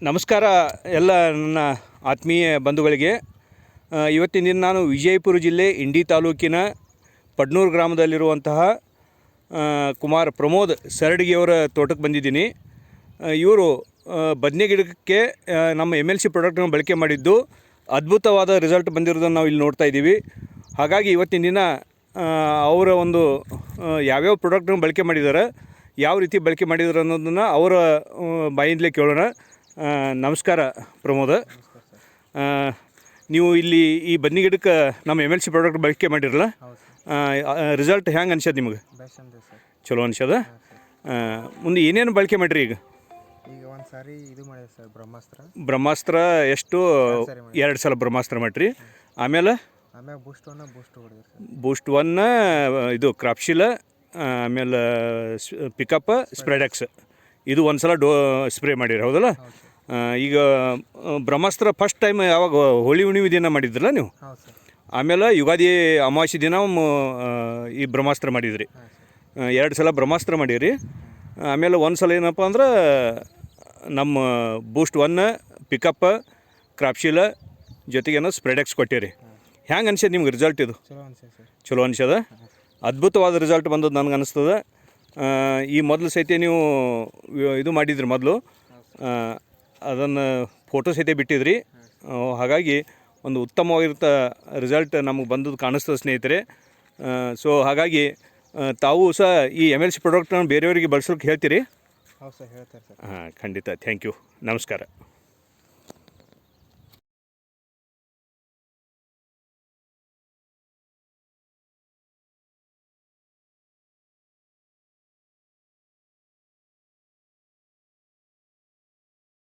ನಮಸ್ಕಾರ ಎಲ್ಲ ನನ್ನ ಆತ್ಮೀಯ ಬಂಧುಗಳಿಗೆ. ಇವತ್ತಿನ ದಿನ ನಾನು ವಿಜಯಪುರ ಜಿಲ್ಲೆ ಇಂಡಿ ತಾಲೂಕಿನ ಪಡ್ನೂರು ಗ್ರಾಮದಲ್ಲಿರುವಂತಹ ಕುಮಾರ್ ಪ್ರಮೋದ್ ಸರಡಿಗೆಯವರ ತೋಟಕ್ಕೆ ಬಂದಿದ್ದೀನಿ. ಇವರು ಬದನೆ ಗಿಡಕ್ಕೆ ನಮ್ಮ MLC ಪ್ರಾಡಕ್ಟನ್ನು ಬಳಕೆ ಮಾಡಿದ್ದು ಅದ್ಭುತವಾದ ರಿಸಲ್ಟ್ ಬಂದಿರೋದನ್ನು ನಾವು ಇಲ್ಲಿ ನೋಡ್ತಾ ಇದ್ದೀವಿ. ಹಾಗಾಗಿ ಇವತ್ತಿನ ದಿನ ಅವರ ಒಂದು ಯಾವ್ಯಾವ ಪ್ರಾಡಕ್ಟನ್ನು ಬಳಕೆ ಮಾಡಿದ್ದಾರೆ, ಯಾವ ರೀತಿ ಬಳಕೆ ಮಾಡಿದ್ದಾರೆ ಅನ್ನೋದನ್ನು ಅವರ ಬಾಯಿಂದಲೇ ಕೇಳೋಣ. ನಮಸ್ಕಾರ ಪ್ರಮೋದ. ನೀವು ಇಲ್ಲಿ ಈ ಬನ್ನಿ ಗಿಡಕ್ಕೆ ನಮ್ಮ MLC ಪ್ರಾಡಕ್ಟ್ ಬಳಕೆ ಮಾಡಿರಲ್ಲ, ರಿಸಲ್ಟ್ ಹೆಂಗೆ ಅನ್ಸದ ನಿಮಗೆ? ಚಲೋ ಅನ್ಸದ. ಮುಂದೆ ಏನೇನು ಬಳಕೆ ಮಾಡಿರಿ? ಈಗ ಒಂದು ಸಾರಿ ಇದು ಮಾಡಿದೆ ಸರ್, ಬ್ರಹ್ಮಾಸ್ತ್ರ. ಎಷ್ಟು? 2 ಸಲ ಬ್ರಹ್ಮಾಸ್ತ್ರ ಮಾಡಿರಿ. ಆಮೇಲೆ ಬೂಸ್ಟ್ 1 ಇದು ಕ್ರಾಪ್ಶಿಲ, ಆಮೇಲೆ ಪಿಕಪ್, ಸ್ಪ್ರೆಡೆಕ್ಸ್, ಇದು ಒಂದು ಸಲ ಸ್ಪ್ರೇ ಮಾಡಿರಿ, ಹೌದಲ್ಲ? ಈಗ ಬ್ರಹ್ಮಾಸ್ತ್ರ ಫಸ್ಟ್ ಟೈಮ್ ಯಾವಾಗ ಹೋಳಿ ಹುಣ್ಣಿಮೆ ದಿನ ಮಾಡಿದ್ರಲ್ಲ ನೀವು, ಆಮೇಲೆ ಯುಗಾದಿ ಅಮಾವಾಸ್ಯೆ ದಿನ ಈ ಬ್ರಹ್ಮಾಸ್ತ್ರ ಮಾಡಿದ್ರಿ. 2 ಸಲ ಬ್ರಹ್ಮಾಸ್ತ್ರ ಮಾಡಿರಿ. ಆಮೇಲೆ ಒಂದು ಸಲ ಏನಪ್ಪ ಅಂದ್ರೆ ನಮ್ಮ ಬೂಸ್ಟ್ 1, ಪಿಕಪ್, ಕ್ರಾಪ್ಶಿಲ ಜೊತೆಗೇನೋ ಸ್ಪ್ರೆಡೆಕ್ಸ್ ಕೊಟ್ಟಿರಿ. ಹೆಂಗೆ ಅನ್ಸದ ನಿಮ್ಗೆ ರಿಸಲ್ಟ್? ಇದು ಚಲೋ ಅನ್ಸದ. ಅದ್ಭುತವಾದ ರಿಸಲ್ಟ್ ಬಂದದ್ದು ನನಗೆ ಅನಿಸ್ತದೆ. ಈ ಮೊದಲು ಸಹಿತ ನೀವು ಇದು ಮಾಡಿದ್ರಿ, ಮೊದಲು ಅದನ್ನು ಫೋಟೋ ಸಹಿತ ಬಿಟ್ಟಿದ್ರಿ. ಹಾಗಾಗಿ ಒಂದು ಉತ್ತಮವಾಗಿರ್ತ ರಿಸಲ್ಟ್ ನಮಗೆ ಬಂದದ್ದು ಕಾಣಿಸ್ತದೆ ಸ್ನೇಹಿತರೆ. ಸೊ ಹಾಗಾಗಿ ತಾವು ಸಹ ಈ MLC ಪ್ರಾಡಕ್ಟನ್ನು ಬೇರೆಯವರಿಗೆ ಬಳಸೋಕ್ಕೆ ಹೇಳ್ತೀರಿ? ಹೌದು ಸರ್, ಹೇಳ್ತಾರೆ ಸರ್. ಖಂಡಿತ. Thank you. ನಮಸ್ಕಾರ.